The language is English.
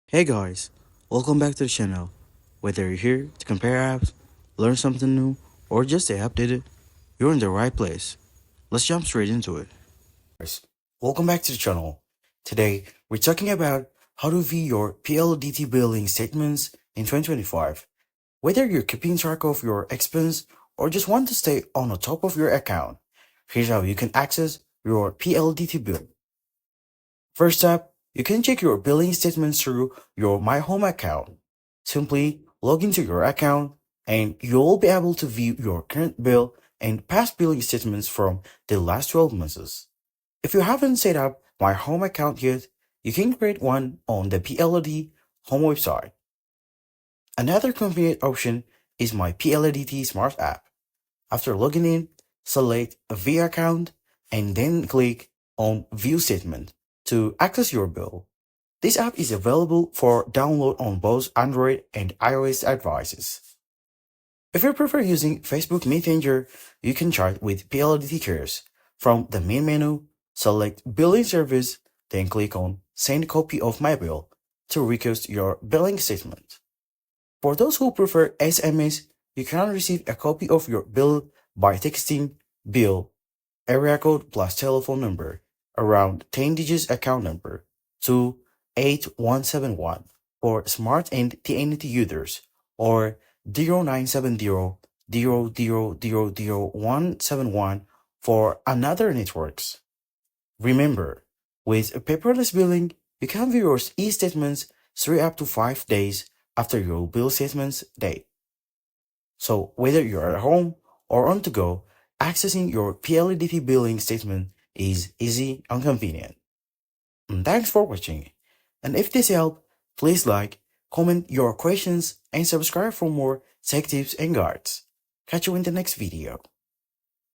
Hey guys, welcome back to the channel. Whether you're here to compare apps, learn something new, or just stay updated, you're in the right place. Let's jump straight into it. Guys, welcome back to the channel. Today, we're talking about how to view your PLDT billing statements in 2025. Whether you're keeping track of your expense or just want to stay on the top of your account, here's how you can access your PLDT bill. First up, you can check your billing statements through your My Home account. Simply log into your account and you'll be able to view your current bill and past billing statements from the last 12 months. If you haven't set up My Home account yet, you can create one on the PLDT home website. Another convenient option is my PLDT Smart app. After logging in, select View Account and then click on View Statement to access your bill. This app is available for download on both Android and iOS devices. If you prefer using Facebook Messenger, you can chat with PLDT Cares. From the main menu, select Billing Service, then click on Send Copy of My Bill to request your billing statement. For those who prefer SMS, you can receive a copy of your bill by texting bill, area code plus telephone number, around 10 digits account number, to 8171 for smart and TNT users, or 0970 for another networks. Remember, with paperless billing, you can view your e-statements 3 up to 5 days after your bill statement's date. So whether you're at home or on the go, accessing your PLDT billing statement is easy and convenient. And thanks for watching. And if this helped, please like, comment your questions, and subscribe for more tech tips and guides. Catch you in the next video.